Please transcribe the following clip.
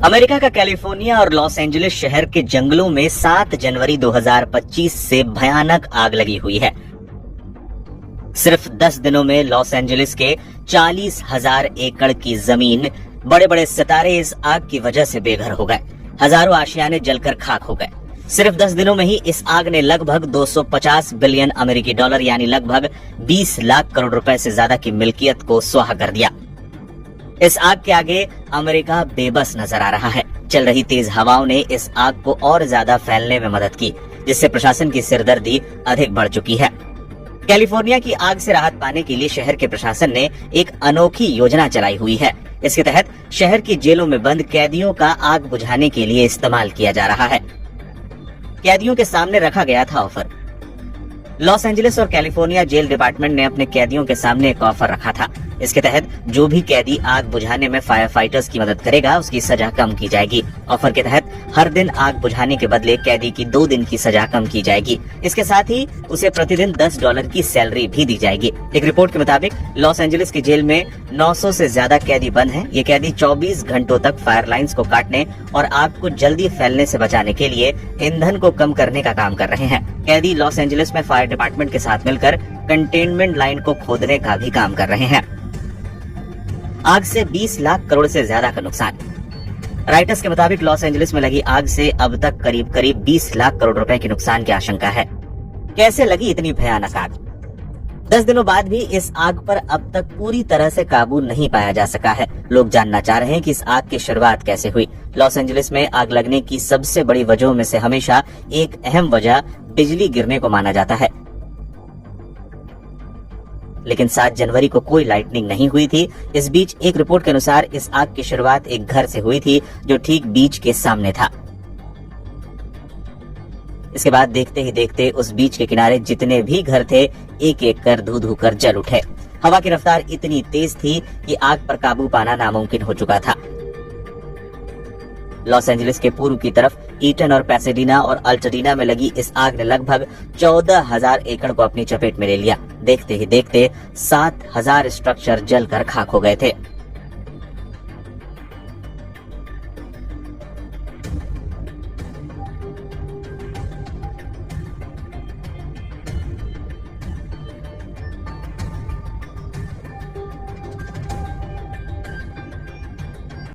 America का California और Los Angeles शहर के जंगलों में 7 जनवरी 2025 से भयानक आग लगी हुई है। सिर्फ 10 दिनों में लॉस एंजलिस के 40,000 एकड़ की जमीन, बड़े बड़े सितारे इस आग की वजह से बेघर हो गए। हजारों आशियाने जलकर खाक हो गए। सिर्फ 10 दिनों में ही इस आग ने लगभग 250 बिलियन अमेरिकी डॉलर यानी लगभग 20 लाख करोड़ रुपए से ज्यादा की मिल्कियत को स्वाहा कर दिया। इस आग के आगे अमेरिका बेबस नजर आ रहा है। चल रही तेज हवाओं ने इस आग को और ज्यादा फैलने में मदद की, जिससे प्रशासन की सिरदर्दी अधिक बढ़ चुकी है। कैलिफोर्निया की आग से राहत पाने के लिए शहर के प्रशासन ने एक अनोखी योजना चलाई हुई है। इसके तहत शहर की जेलों में बंद कैदियों का आग बुझाने के लिए इस्तेमाल किया जा रहा है। कैदियों के सामने रखा गया था ऑफर। लॉस एंजलिस और कैलिफोर्निया जेल डिपार्टमेंट ने अपने कैदियों के सामने एक ऑफर रखा था। इसके तहत जो भी कैदी आग बुझाने में फायर फाइटर्स की मदद करेगा, उसकी सजा कम की जाएगी। ऑफर के तहत हर दिन आग बुझाने के बदले कैदी की 2 दिन की सजा कम की जाएगी। इसके साथ ही उसे प्रतिदिन $10 की सैलरी भी दी जाएगी। एक रिपोर्ट के मुताबिक लॉस एंजलिस की जेल में 900 से ज्यादा कैदी बंद हैं। ये कैदी 24 घंटों तक फायर लाइन्स को काटने और आग को जल्दी फैलने से बचाने के लिए ईंधन को कम करने का काम कर रहे हैं। कैदी लॉस एंजलिस में फायर डिपार्टमेंट के साथ मिलकर कंटेनमेंट लाइन को खोदने का भी काम कर रहे हैं। आग से 20 लाख करोड़ से ज्यादा का नुकसान। राइटर्स के मुताबिक लॉस एंजलिस में लगी आग से अब तक करीब 20 लाख करोड़ रुपए के नुकसान की आशंका है। कैसे लगी इतनी भयानक आग? 10 दिनों बाद भी इस आग पर अब तक पूरी तरह से काबू नहीं पाया जा सका है। लोग जानना चाह रहे हैं कि इस आग की शुरुआत कैसे हुई। लॉस एंजलिस में आग लगने की सबसे बड़ी वजहों में से हमेशा एक अहम वजह बिजली गिरने को माना जाता है, लेकिन 7 जनवरी को कोई लाइटनिंग नहीं हुई थी। इस बीच एक रिपोर्ट के अनुसार इस आग की शुरुआत एक घर से हुई थी जो ठीक बीच के सामने था। इसके बाद देखते ही देखते उस बीच के किनारे जितने भी घर थे एक एक कर धू धू कर जल उठे। हवा की रफ्तार इतनी तेज थी कि आग पर काबू पाना नामुमकिन हो चुका था। लॉस एंजलिस के पूर्व की तरफ ईटन और पैसेडीना और अल्टडीना में लगी इस आग ने लगभग 14,000 एकड़ को अपनी चपेट में ले लिया। देखते ही देखते 7,000 स्ट्रक्चर जलकर खाक हो गए थे।